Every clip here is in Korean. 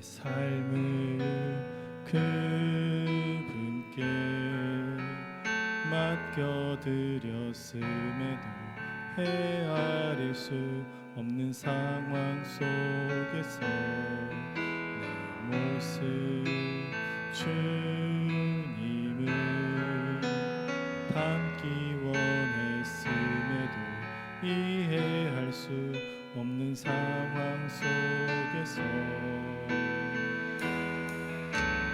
삶을 그분께 맡겨드렸음에도 헤아릴 수 없는 상황 속에서 내 모습 주님을 담기 원했음에도 이해할 수 없는 상황 속에서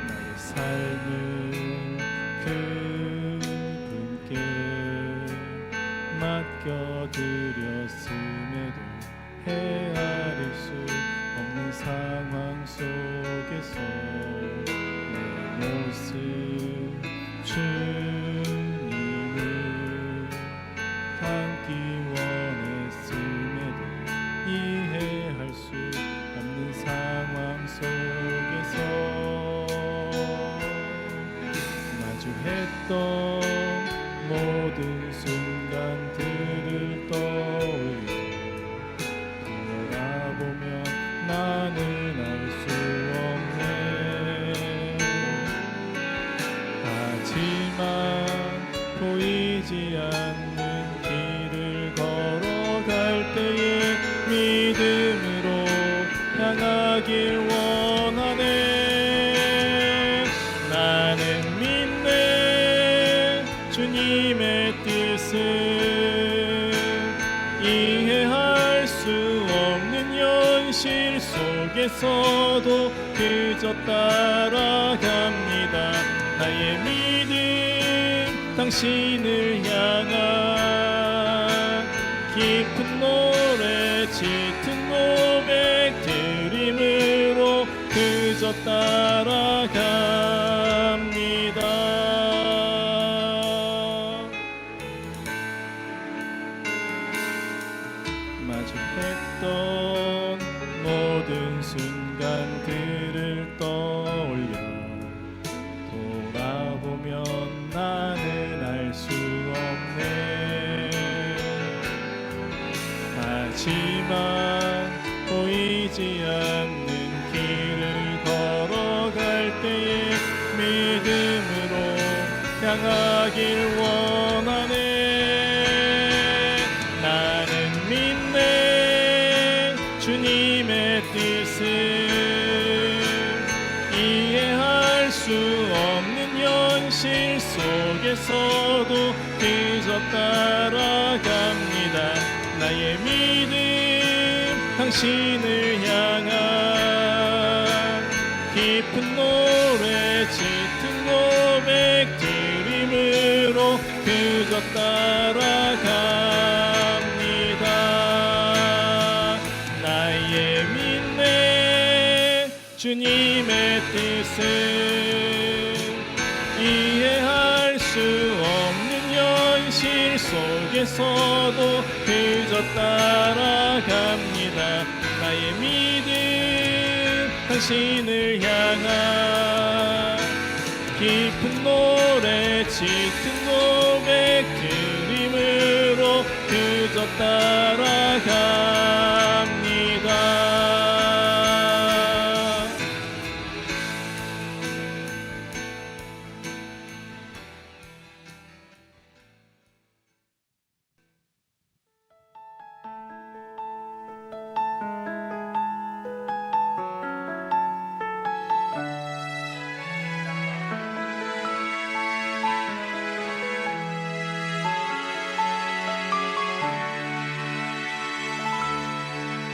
나의 삶을 그분께 맡겨드렸음에도 헤아릴 수 없는 상황 속에서 내 모습 주님을 담기 원했음에도 이해할 수 없는 상황 속에서 마주했던 모든 순간들을 떠올려 돌아보면 나는 알 수 없네. 하지만 보이지 않는 길을 걸어갈 때에 믿음으로 향하길 원하네. 나는 믿네. 주님의 뜻을 이해할 수 없는 현실 속에서도 그저 따라갑니다. 나의 믿음 당신을 향한 깊은 노래 짙은 고백 드림으로 그저 따라갑니다. 마주했던 모든 순간들을 떠올려 돌아보면 나는 알 수 없네. 하지만 보이지 않는 길을 걸어갈 때에 믿음으로 향하길 원하네. 나는 믿네. 주님의 뜻을 이해할 수 없는 현실 속에서도 그저 따라갑니다. 나의 믿음 당신을 향한 깊은 노래 짙은 고백 드림으로 그저 따라갑니다. 나의 믿네. 주님의 뜻을 이해할 수 없는 현실 속에서도 그저 따라갑니다. 나의 믿음 당신을 향한 깊은 노래 짙은 고백 드림으로 그저 따라갑니다.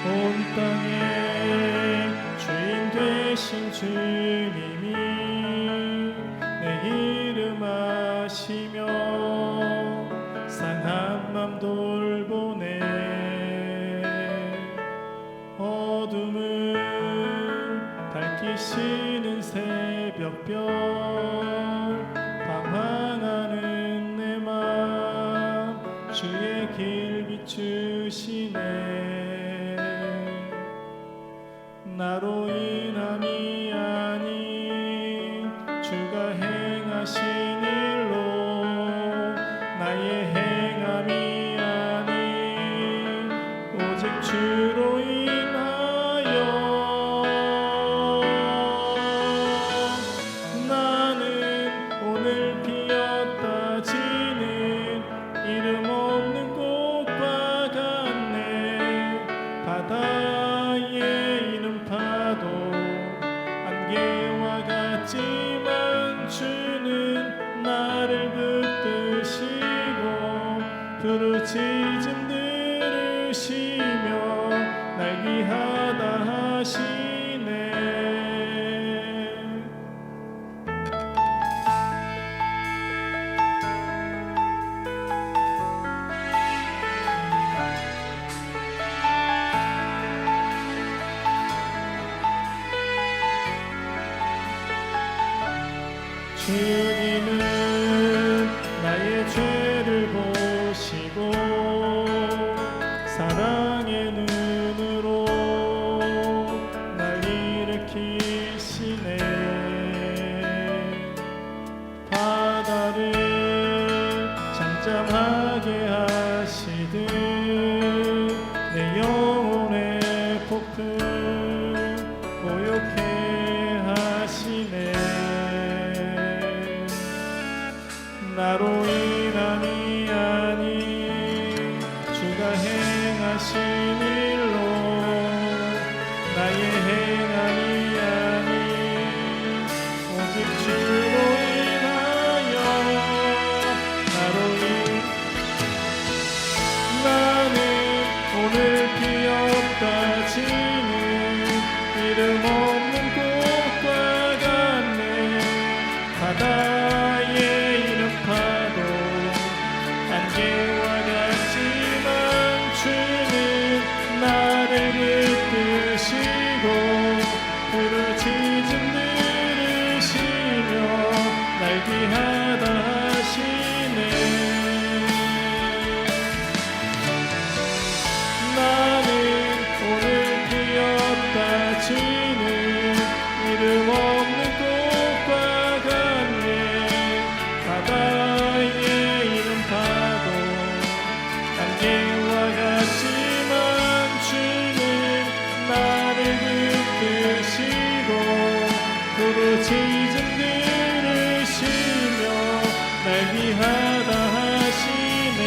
온 땅의 주인 되신 주님이 내 이름 아시며 상한 맘 돌보네. 어둠을 밝히시는 새벽별 방황하는 내 맘 주의 길 비추시네. 나로 인함이 아닌 주가 행하신 일로 나의 행함이 아닌 오직 주로 인하여 바다에 있는 파도 안개와 같지만 주는 나를 붙드시고 부르짖음 들으시며 날 귀하다 하시네. 주님은 나의 죄를 보시고 사랑의 눈으로 날 일으키시네. 바다를 잠잠하게 하시듯 내 영혼의 폭풍 고요케 하시네. 나로 인함이 아닌 주가 행하신 일로 나의 행함이 아닌 오직 주로 인하여 나는 오늘 피었다 지는 이름 없는 꽃과 같네. 바다에 파도 안개와 같지만 주는 나를 붙드시고 부르짖음 들으시며 날 귀하다 하시네. 나는 오늘 피었다 지는 이름 없는 꽃과 같네. 바다에 있는 파도 안개와 같지만 주는 나를 붙드시고 부르짖음 들으시며 날 귀하다 하시네.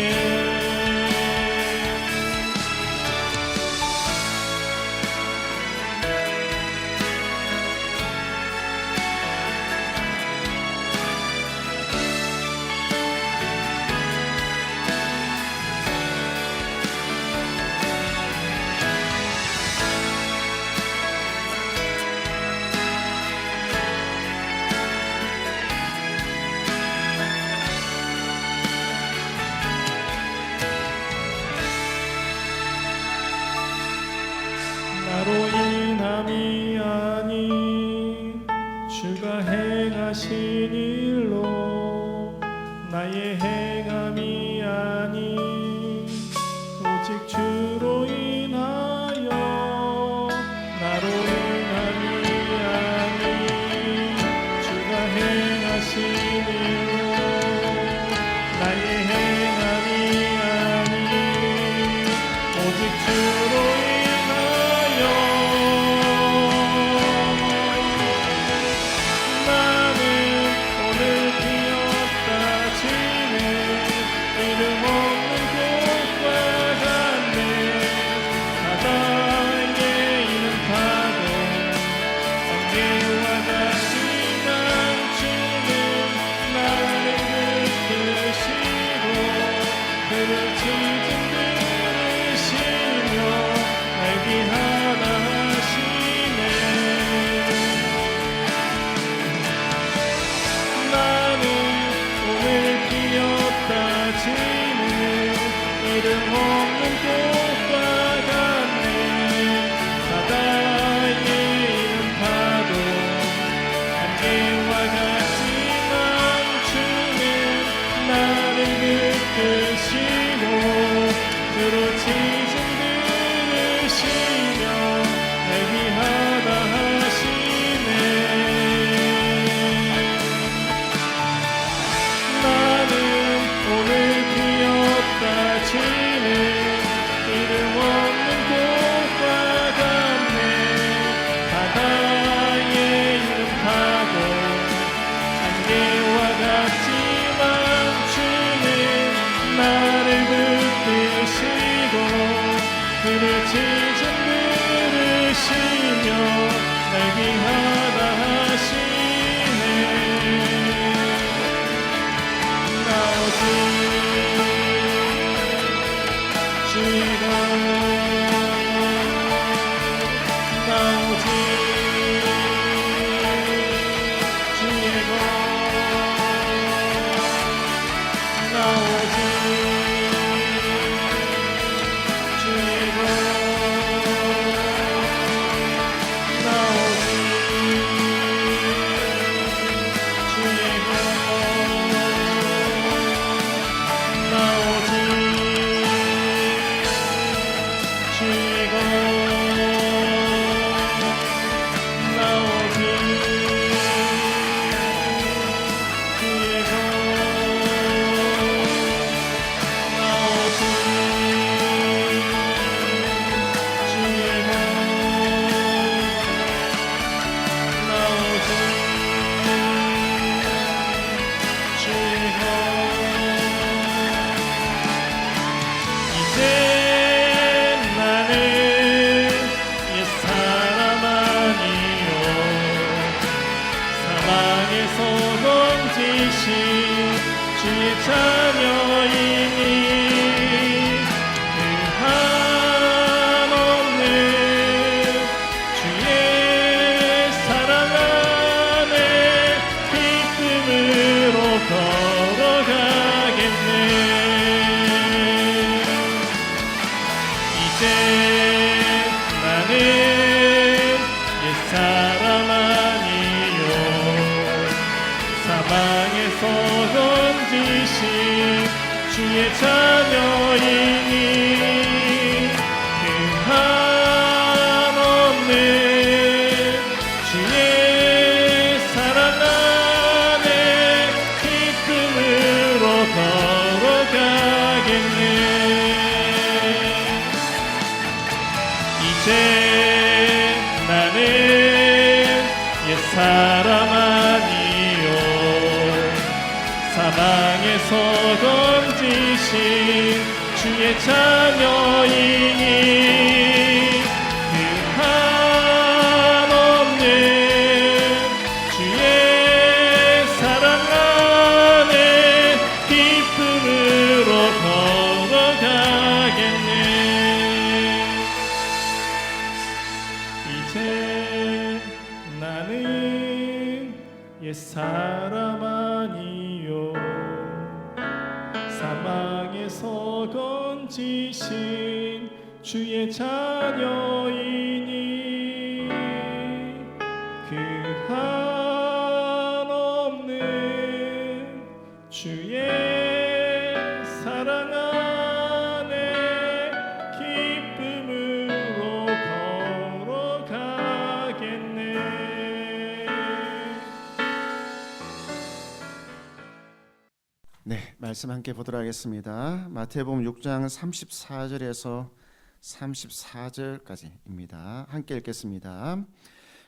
자녀이니 그 한없는 주의 사랑 안에 기쁨으로 걸어가겠네. 이제 나는 옛사람 아니요 사방에서 건지신 주의 자녀이니 그 한없는 주의 사랑 안에 기쁨으로 걸어가겠네. 이제 나는 옛사람 아니요 사방에서 건지신 주의 자녀이니 그 한없는 주의 사랑 안에 기쁨으로 걸어가겠네. 이제 나는 옛사람 아니요 사망에서 건지신 주의 자녀이니 그 한없는 주의 사랑 안에 기쁨으로 걸어가겠네. 네, 말씀 함께 보도록 하겠습니다. 마태복음 6장 34절에서 34절까지입니다. 함께 읽겠습니다.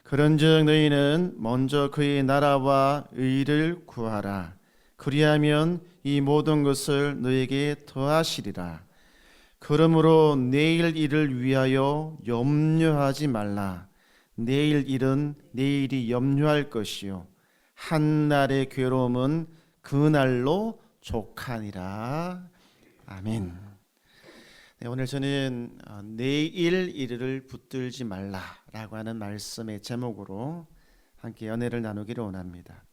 그런즉 너희는 먼저 그의 나라와 의를 구하라. 그리하면 이 모든 것을 너에게 더하시리라. 그러므로 내일 일을 위하여 염려하지 말라. 내일 일은 내일이 염려할 것이요 한 날의 괴로움은 그 날로 족하니라. 아멘. 네, 오늘 저는 내일 일을 붙들지 말라라고 하는 말씀의 제목으로 함께 연애를 나누기를 원합니다.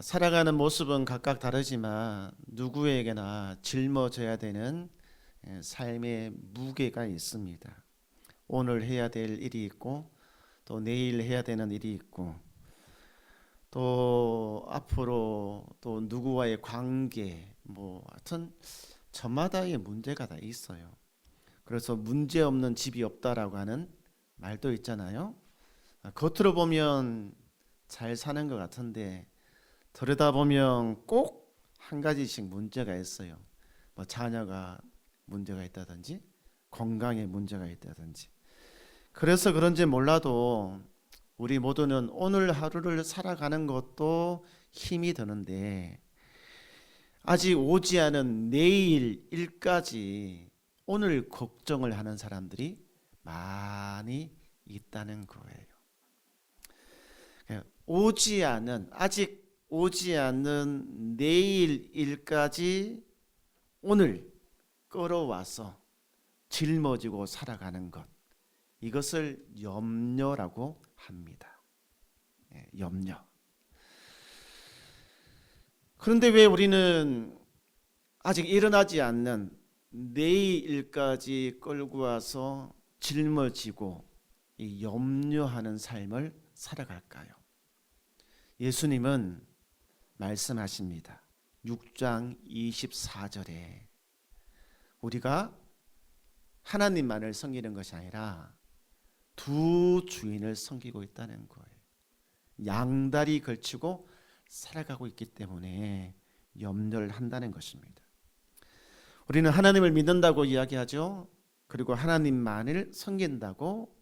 살아가는 모습은 각각 다르지만 누구에게나 짊어져야 되는 삶의 무게가 있습니다. 오늘 해야 될 일이 있고 또 내일 해야 되는 일이 있고 또 앞으로 또 누구와의 관계 하여튼 저마다의 문제가 다 있어요. 그래서 문제 없는 집이 없다라고 하는 말도 있잖아요. 겉으로 보면 잘 사는 것 같은데 들여다보면 꼭 한 가지씩 문제가 있어요. 자녀가 문제가 있다든지 건강에 문제가 있다든지. 그래서 그런지 몰라도 우리 모두는 오늘 하루를 살아가는 것도 힘이 드는데 아직 오지 않은 내일 일까지 오늘 걱정을 하는 사람들이 많이 있다는 거예요. 아직 오지 않은 내일 일까지 오늘 끌어와서 짊어지고 살아가는 것, 이것을 염려라고 합니다. 염려. 그런데 왜 우리는 아직 일어나지 않는 내일 일까지 끌고 와서 짊어지고 이 염려하는 삶을 살아갈까요? 예수님은 말씀하십니다. 6장 24절에 우리가 하나님만을 섬기는 것이 아니라 두 주인을 섬기고 있다는 거예요. 양다리 걸치고 살아가고 있기 때문에 염려를 한다는 것입니다. 우리는 하나님을 믿는다고 이야기하죠. 그리고 하나님만을 섬긴다고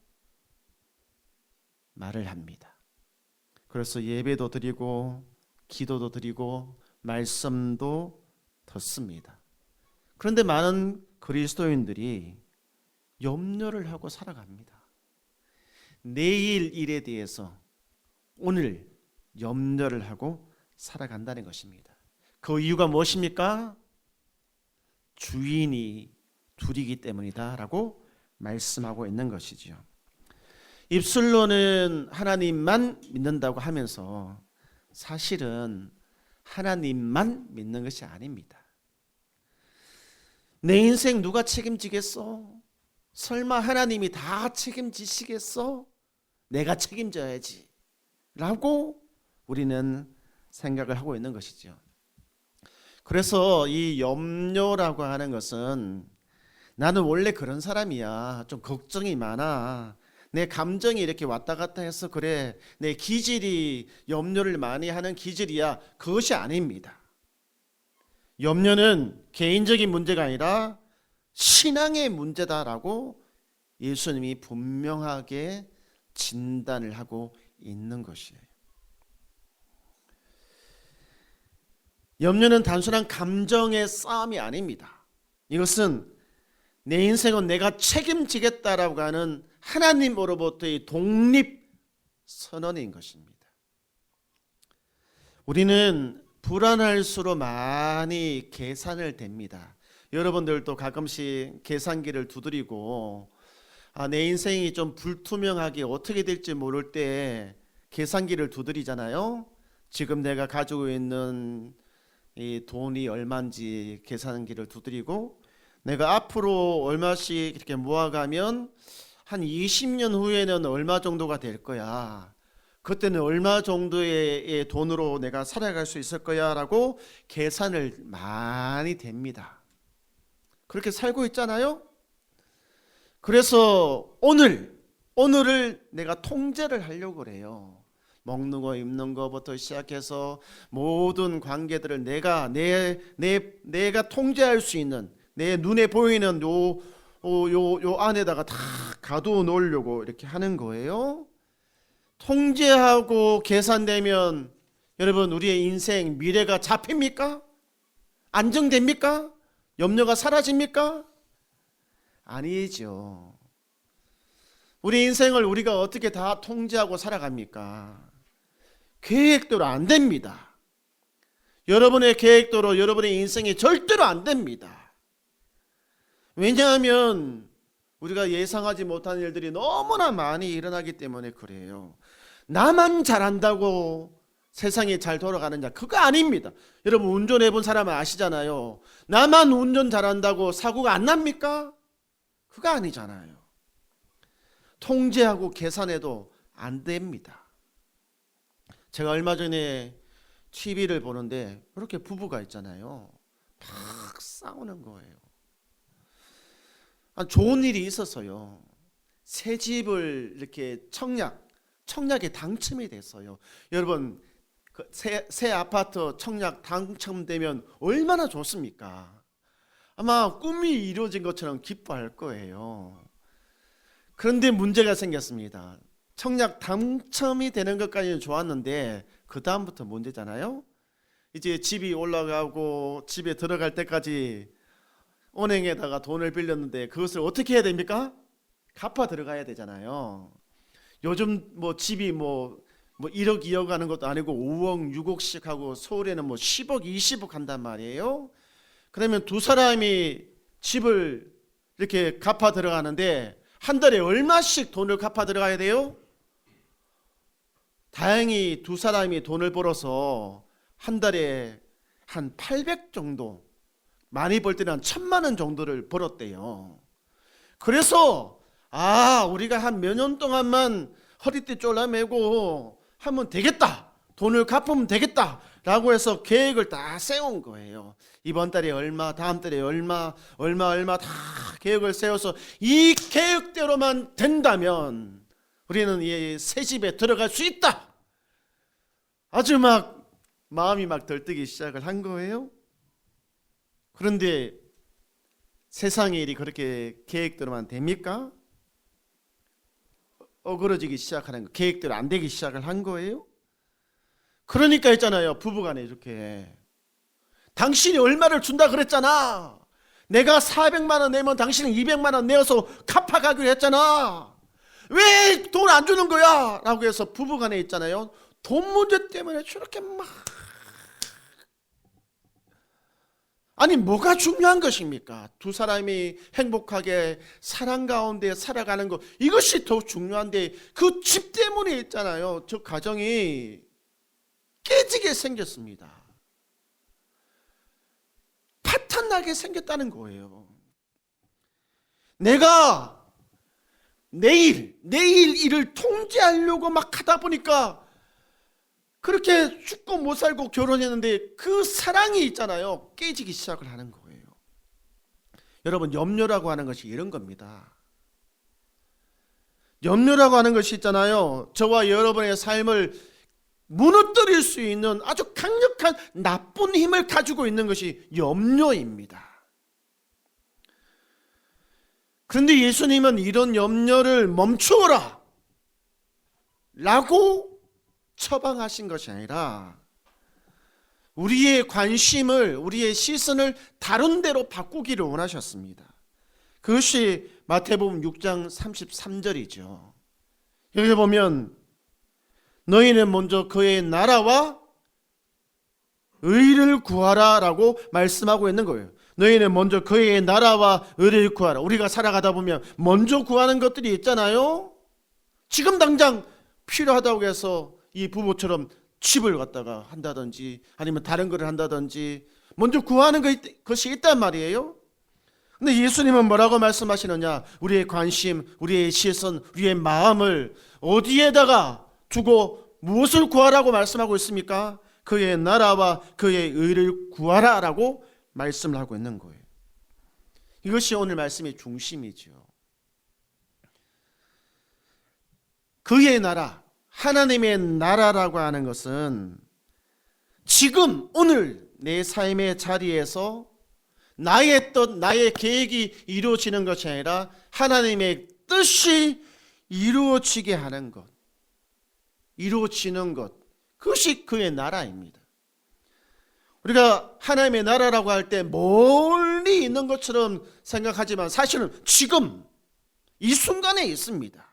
말을 합니다. 그래서 예배도 드리고 기도도 드리고 말씀도 듣습니다. 그런데 많은 그리스도인들이 염려를 하고 살아갑니다. 내일 일에 대해서 오늘 염려를 하고 살아간다는 것입니다. 그 이유가 무엇입니까? 주인이 둘이기 때문이다 라고 말씀하고 있는 것이지요. 입술로는 하나님만 믿는다고 하면서 사실은 하나님만 믿는 것이 아닙니다. 내 인생 누가 책임지겠어? 설마 하나님이 다 책임지시겠어? 내가 책임져야지 라고 우리는 생각을 하고 있는 것이죠. 그래서 이 염려라고 하는 것은 나는 원래 그런 사람이야. 좀 걱정이 많아. 내 감정이 이렇게 왔다 갔다 해서 그래. 내 기질이 염려를 많이 하는 기질이야. 그것이 아닙니다. 염려는 개인적인 문제가 아니라 신앙의 문제다라고 예수님이 분명하게 진단을 하고 있는 것이에요. 염려는 단순한 감정의 싸움이 아닙니다. 이것은 내 인생은 내가 책임지겠다라고 하는 하나님으로부터의 독립 선언인 것입니다. 우리는 불안할수록 많이 계산을 댑니다. 여러분들도 가끔씩 계산기를 두드리고 내 인생이 좀 불투명하게 어떻게 될지 모를 때 계산기를 두드리잖아요. 지금 내가 가지고 있는 이 돈이 얼마인지 계산기를 두드리고 내가 앞으로 얼마씩 이렇게 모아가면 한 20년 후에는 얼마 정도가 될 거야. 그때는 얼마 정도의 돈으로 내가 살아갈 수 있을 거야 라고 계산을 많이 댑니다. 그렇게 살고 있잖아요. 그래서 오늘을 내가 통제를 하려고 그래요. 먹는 거 입는 거부터 시작해서 모든 관계들을 내가 통제할 수 있는 내 눈에 보이는 요 안에다가 다 가두어 놓으려고 이렇게 하는 거예요. 통제하고 계산되면 여러분 우리의 인생 미래가 잡힙니까? 안정됩니까? 염려가 사라집니까? 아니죠. 우리 인생을 우리가 어떻게 다 통제하고 살아갑니까? 계획대로 안 됩니다. 여러분의 계획대로 여러분의 인생이 절대로 안 됩니다. 왜냐하면 우리가 예상하지 못한 일들이 너무나 많이 일어나기 때문에 그래요. 나만 잘한다고 세상이 잘 돌아가느냐? 그거 아닙니다. 여러분 운전해 본 사람은 아시잖아요. 나만 운전 잘한다고 사고가 안 납니까? 그거 아니잖아요. 통제하고 계산해도 안 됩니다. 제가 얼마 전에 TV를 보는데 그렇게 부부가 있잖아요. 막 싸우는 거예요. 좋은 일이 있었어요. 새 집을 이렇게 청약에 당첨이 됐어요. 여러분 새 아파트 청약 당첨되면 얼마나 좋습니까? 아마 꿈이 이루어진 것처럼 기뻐할 거예요. 그런데 문제가 생겼습니다. 청약 당첨이 되는 것까지는 좋았는데 그 다음부터 문제잖아요. 이제 집이 올라가고 집에 들어갈 때까지 은행에다가 돈을 빌렸는데 그것을 어떻게 해야 됩니까? 갚아 들어가야 되잖아요. 요즘 집이 1억 2억 하는 것도 아니고 5억 6억씩 하고 서울에는 10억 20억 한단 말이에요. 그러면 두 사람이 집을 이렇게 갚아 들어가는데 한 달에 얼마씩 돈을 갚아 들어가야 돼요? 다행히 두 사람이 돈을 벌어서 한 달에 한 800 정도, 많이 벌 때는 한 1000만 원 정도를 벌었대요. 그래서 우리가 한 몇 년 동안만 허리띠 졸라매고 하면 되겠다, 돈을 갚으면 되겠다 라고 해서 계획을 다 세운 거예요. 이번 달에 얼마, 다음 달에 얼마 다 계획을 세워서 이 계획대로만 된다면 우리는 이 새 집에 들어갈 수 있다. 아주 마음이 들뜨기 시작을 한 거예요. 그런데 세상의 일이 그렇게 계획대로만 됩니까? 어그러지기 시작하는 거, 계획대로 안 되기 시작을 한 거예요. 그러니까 있잖아요, 부부간에 이렇게 당신이 얼마를 준다 그랬잖아. 내가 400만 원 내면 당신은 200만 원 내어서 갚아가기로 했잖아. 왜 돈 안 주는 거야? 라고 해서 부부간에 있잖아요, 돈 문제 때문에 저렇게 아니 뭐가 중요한 것입니까? 두 사람이 행복하게 사랑 가운데 살아가는 것, 이것이 더 중요한데 그 집 때문에 있잖아요. 저 가정이 깨지게 생겼습니다. 파탄나게 생겼다는 거예요. 내가 내일 일을 통제하려고 막 하다 보니까 그렇게 죽고 못 살고 결혼했는데 그 사랑이 있잖아요. 깨지기 시작을 하는 거예요. 여러분, 염려라고 하는 것이 이런 겁니다. 염려라고 하는 것이 있잖아요. 저와 여러분의 삶을 무너뜨릴 수 있는 아주 강력한 나쁜 힘을 가지고 있는 것이 염려입니다. 그런데 예수님은 이런 염려를 멈추어라 라고 처방하신 것이 아니라 우리의 관심을, 우리의 시선을 다른 데로 바꾸기를 원하셨습니다. 그것이 마태복음 6장 33절이죠. 여기 보면 너희는 먼저 그의 나라와 의를 구하라 라고 말씀하고 있는 거예요. 너희는 먼저 그의 나라와 의를 구하라. 우리가 살아가다 보면 먼저 구하는 것들이 있잖아요. 지금 당장 필요하다고 해서 이 부부처럼 집을 갖다가 한다든지 아니면 다른 거를 한다든지 먼저 구하는 것이 있단 말이에요. 근데 예수님은 뭐라고 말씀하시느냐? 우리의 관심, 우리의 시선, 우리의 마음을 어디에다가 두고 무엇을 구하라고 말씀하고 있습니까? 그의 나라와 그의 의를 구하라라고 말씀을 하고 있는 거예요. 이것이 오늘 말씀의 중심이죠. 그의 나라, 하나님의 나라라고 하는 것은 지금 오늘 내 삶의 자리에서 나의 뜻, 나의 계획이 이루어지는 것이 아니라 하나님의 뜻이 이루어지게 하는 것, 이루어지는 것, 그것이 그의 나라입니다. 우리가 하나님의 나라라고 할 때 멀리 있는 것처럼 생각하지만 사실은 지금 이 순간에 있습니다.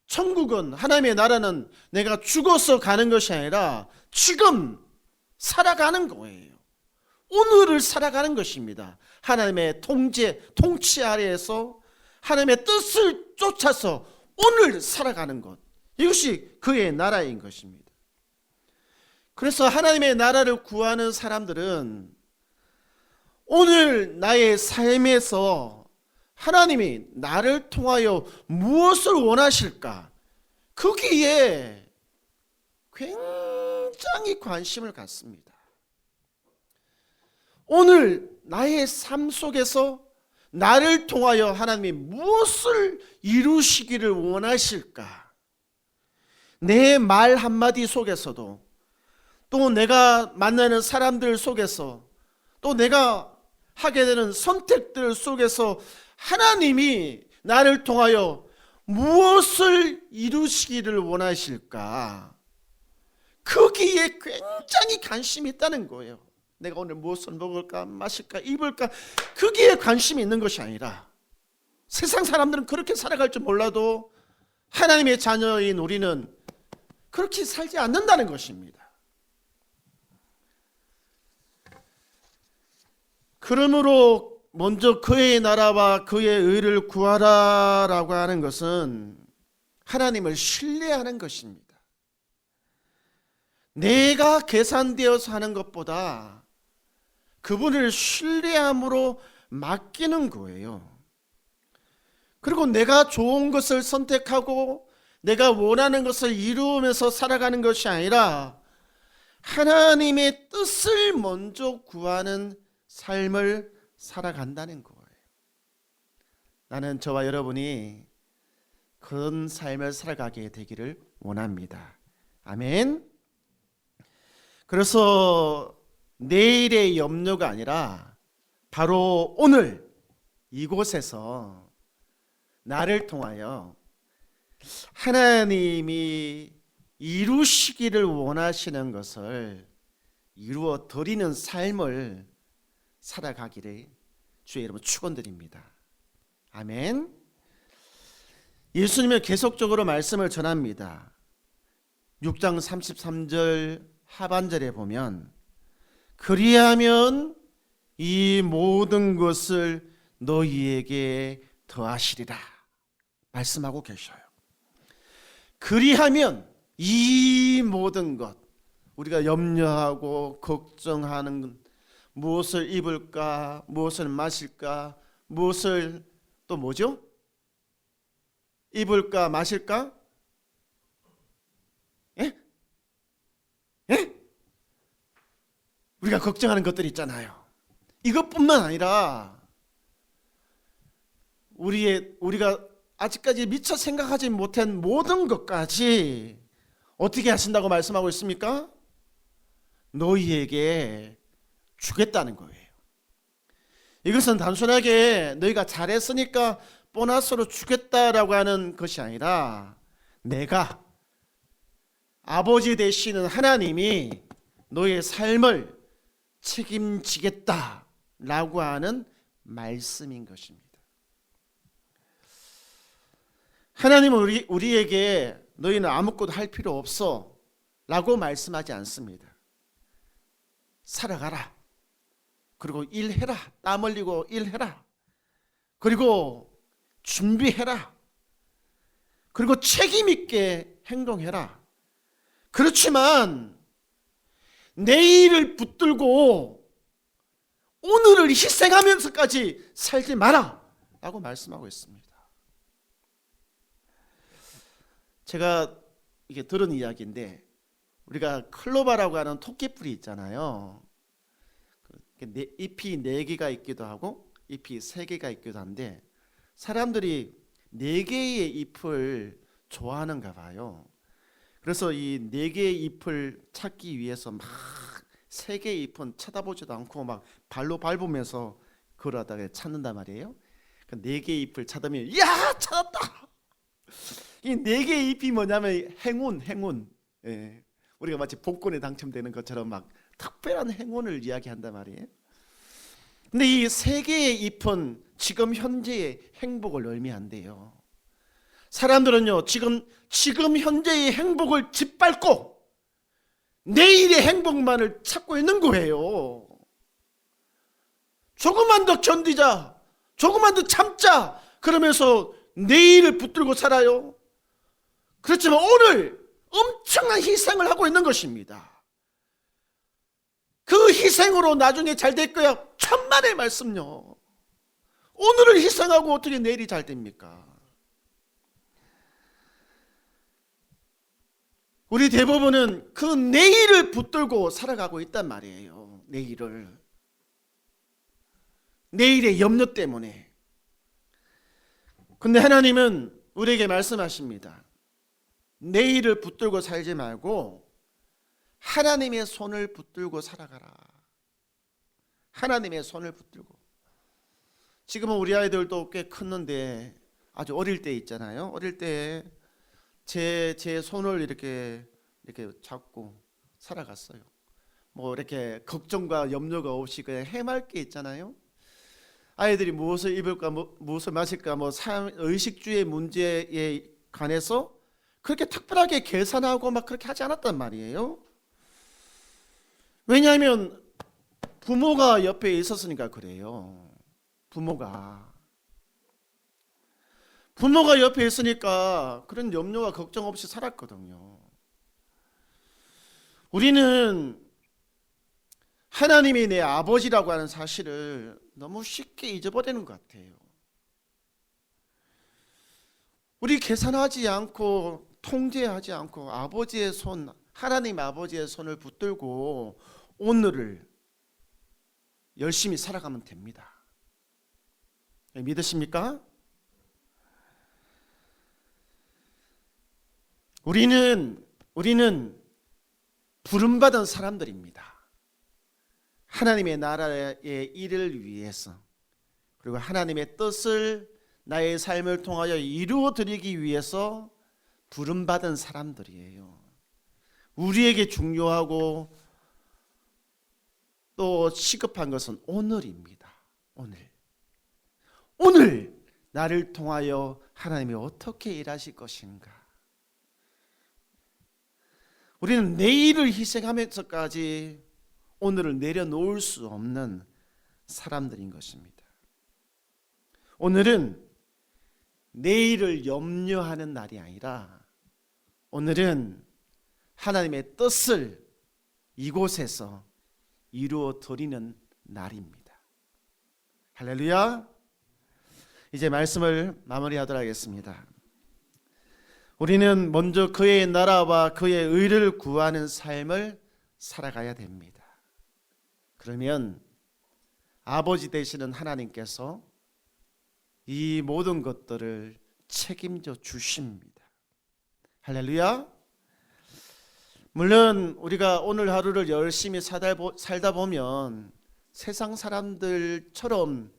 천국은, 하나님의 나라는 내가 죽어서 가는 것이 아니라 지금 살아가는 거예요. 오늘을 살아가는 것입니다. 하나님의 통치 아래에서 하나님의 뜻을 쫓아서 오늘 살아가는 것, 이것이 그의 나라인 것입니다. 그래서 하나님의 나라를 구하는 사람들은 오늘 나의 삶에서 하나님이 나를 통하여 무엇을 원하실까? 거기에 굉장히 관심을 갖습니다. 오늘 나의 삶 속에서 나를 통하여 하나님이 무엇을 이루시기를 원하실까? 내 말 한마디 속에서도, 또 내가 만나는 사람들 속에서, 또 내가 하게 되는 선택들 속에서 하나님이 나를 통하여 무엇을 이루시기를 원하실까? 거기에 굉장히 관심이 있다는 거예요. 내가 오늘 무엇을 먹을까, 마실까, 입을까, 거기에 관심이 있는 것이 아니라 세상 사람들은 그렇게 살아갈 줄 몰라도 하나님의 자녀인 우리는 그렇게 살지 않는다는 것입니다. 그러므로 먼저 그의 나라와 그의 의를 구하라라고 하는 것은 하나님을 신뢰하는 것입니다. 내가 계산되어서 하는 것보다 그분을 신뢰함으로 맡기는 거예요. 그리고 내가 좋은 것을 선택하고 내가 원하는 것을 이루면서 살아가는 것이 아니라 하나님의 뜻을 먼저 구하는 삶을 살아간다는 거예요. 나는 저와 여러분이 그런 삶을 살아가게 되기를 원합니다. 아멘. 그래서 내일의 염려가 아니라 바로 오늘 이곳에서 나를 통하여 하나님이 이루시기를 원하시는 것을 이루어 드리는 삶을 살아가기를 주의 이름으로 축원드립니다. 아멘. 예수님은 계속적으로 말씀을 전합니다. 6장 33절 하반절에 보면 그리하면 이 모든 것을 너희에게 더하시리라 말씀하고 계셔요. 그리하면 이 모든 것, 우리가 염려하고 걱정하는 무엇을 입을까, 무엇을 마실까, 무엇을 또 뭐죠? 입을까, 마실까? 예? 예? 우리가 걱정하는 것들이 있잖아요. 이것뿐만 아니라 우리가 아직까지 미처 생각하지 못한 모든 것까지 어떻게 하신다고 말씀하고 있습니까? 너희에게 주겠다는 거예요. 이것은 단순하게 너희가 잘했으니까 보너스로 주겠다라고 하는 것이 아니라 내가 아버지 되시는 하나님이 너의 삶을 책임지겠다라고 하는 말씀인 것입니다. 하나님은 우리에게 너희는 아무것도 할 필요 없어 라고 말씀하지 않습니다. 살아가라. 그리고 일해라. 땀 흘리고 일해라. 그리고 준비해라. 그리고 책임 있게 행동해라. 그렇지만 내일을 붙들고 오늘을 희생하면서까지 살지 마라 라고 말씀하고 있습니다. 제가 이게 들은 이야기인데, 우리가 클로바라고 하는 토끼뿔이 있잖아요. 잎이 4개가 있기도 하고 잎이 3개가 있기도 한데 사람들이 4개의 잎을 좋아하는가 봐요. 그래서 이 4개의 잎을 찾기 위해서 막 3개의 잎은 쳐다보지도 않고 막 발로 밟으면서 걸어다가 찾는단 말이에요. 그 4개의 잎을 찾으면 야, 찾았다. 이 4개의 잎이 뭐냐면 행운. 예. 우리가 마치 복권에 당첨되는 것처럼 막 특별한 행운을 이야기한단 말이에요. 근데 이 3개의 잎은 지금 현재의 행복을 의미한대요. 사람들은요, 지금 현재의 행복을 짓밟고 내일의 행복만을 찾고 있는 거예요. 조금만 더 견디자, 조금만 더 참자, 그러면서 내일을 붙들고 살아요. 그렇지만 오늘 엄청난 희생을 하고 있는 것입니다. 그 희생으로 나중에 잘 될 거야. 천만의 말씀요. 오늘을 희생하고 어떻게 내일이 잘 됩니까? 우리 대부분은 그 내일을 붙들고 살아가고 있단 말이에요. 내일의 염려 때문에. 근데 하나님은 우리에게 말씀하십니다. 내일을 붙들고 살지 말고 하나님의 손을 붙들고 살아가라. 하나님의 손을 붙들고. 지금은 우리 아이들도 꽤 컸는데 아주 어릴 때 있잖아요. 어릴 때 제 손을 이렇게 잡고 살아갔어요. 뭐 이렇게 걱정과 염려가 없이 그냥 해맑게 있잖아요. 아이들이 무엇을 입을까, 무엇을 마실까, 의식주의 문제에 관해서 그렇게 특별하게 계산하고 막 그렇게 하지 않았단 말이에요. 왜냐하면 부모가 옆에 있었으니까 그래요. 부모가 옆에 있으니까 그런 염려와 걱정 없이 살았거든요. 우리는 하나님이 내 아버지라고 하는 사실을 너무 쉽게 잊어버리는 것 같아요. 우리 계산하지 않고 통제하지 않고 아버지의 손, 하나님 아버지의 손을 붙들고 오늘을 열심히 살아가면 됩니다. 믿으십니까? 우리는 부름받은 사람들입니다. 하나님의 나라의 일을 위해서, 그리고 하나님의 뜻을 나의 삶을 통하여 이루어 드리기 위해서 부름받은 사람들이에요. 우리에게 중요하고 또 시급한 것은 오늘입니다. 오늘 나를 통하여 하나님이 어떻게 일하실 것인가. 우리는 내일을 희생하면서까지 오늘을 내려놓을 수 없는 사람들인 것입니다. 오늘은 내일을 염려하는 날이 아니라 오늘은 하나님의 뜻을 이곳에서 이루어 드리는 날입니다. 할렐루야. 이제 말씀을 마무리하도록 하겠습니다. 우리는 먼저 그의 나라와 그의 의를 구하는 삶을 살아가야 됩니다. 그러면 아버지 되시는 하나님께서 이 모든 것들을 책임져 주십니다. 할렐루야. 물론 우리가 오늘 하루를 열심히 살다 보면 세상 사람들처럼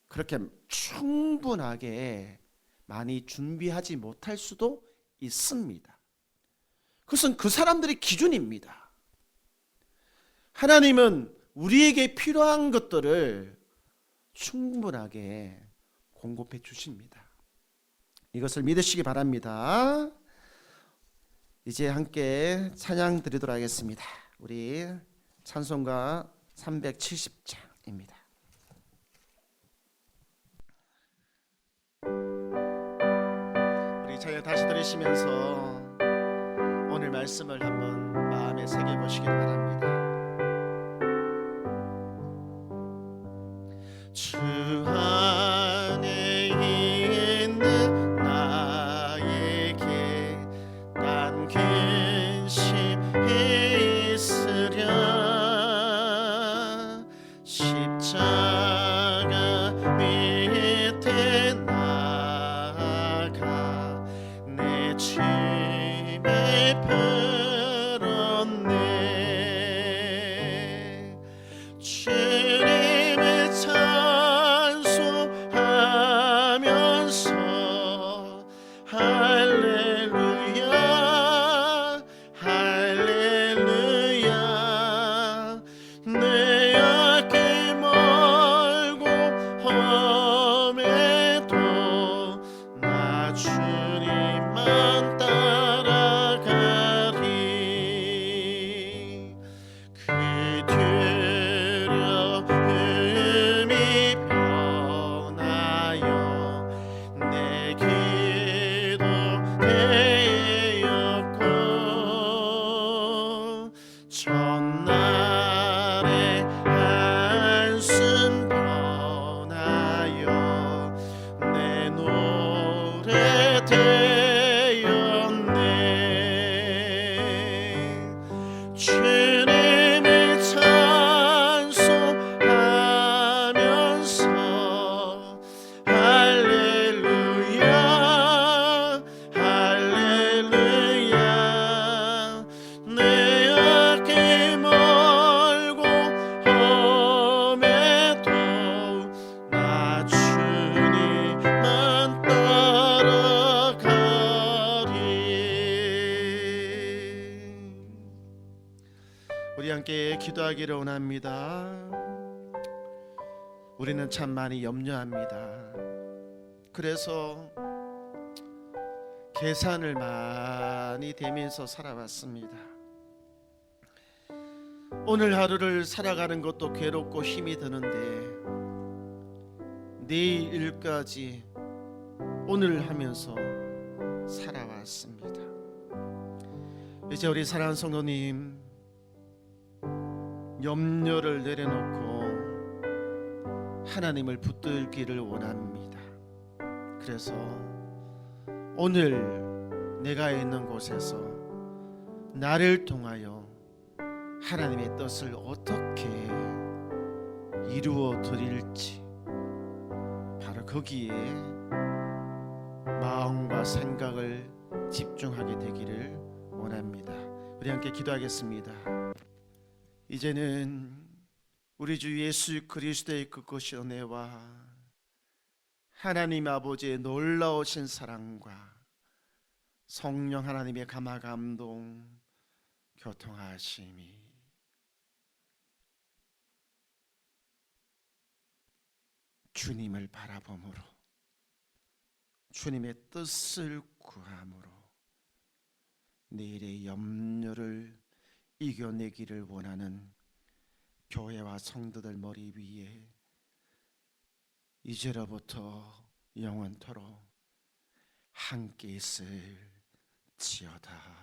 그렇게 충분하게 많이 준비하지 못할 수도 있습니다. 그것은 그 사람들의 기준입니다. 하나님은 우리에게 필요한 것들을 충분하게 공급해 주십니다. 이것을 믿으시기 바랍니다. 이제 함께 찬양 드리도록 하겠습니다. 우리 찬송가 370장입니다. 우리 찬양 다시 들으시면서 오늘 말씀을 한번 마음에 새겨보시기 바랍니다. 주 안에 있는 나에게 난 근심이 있으랴 십자가 밑에 나가 내 짐을 풀었네. 주님을 찬송하면서 할렐루야 할렐루야 내 앞길 멀고 험해도 나 주님만 따라가리. 그 두려움이 변하여 내 기도 되었고 전날의 한숨 변하여 내 노래 되었네. 주님을 찬송하면서 할렐루야 할렐루야 내 앞길 멀고 험해도 나 주님만 따라가리. 우리 함께 기도하기를 원합니다. 우리는 참 많이 염려합니다. 그래서 계산을 많이 대면서 살아왔습니다. 오늘 하루를 살아가는 것도 괴롭고 힘이 드는데 내일 일까지 오늘 하면서 살아왔습니다. 이제 우리 사랑하는 성도님, 염려를 내려놓고 하나님을 붙들기를 원합니다. 그래서 오늘 내가 있는 곳에서 나를 통하여 하나님의 뜻을 어떻게 이루어 드릴지 바로 거기에 마음과 생각을 집중하게 되기를 원합니다. 우리 함께 기도하겠습니다. 이제는 우리 주 예수 그리스도의 그것이 은혜와 하나님 아버지의 놀라우신 사랑과 성령 하나님의 감화 감동 교통하심이 주님을 바라봄으로 주님의 뜻을 구함으로 내일의 염려를 이겨내기를 원하는 교회와 성도들 머리 위에 이제로부터 영원토록 함께 있을지어다.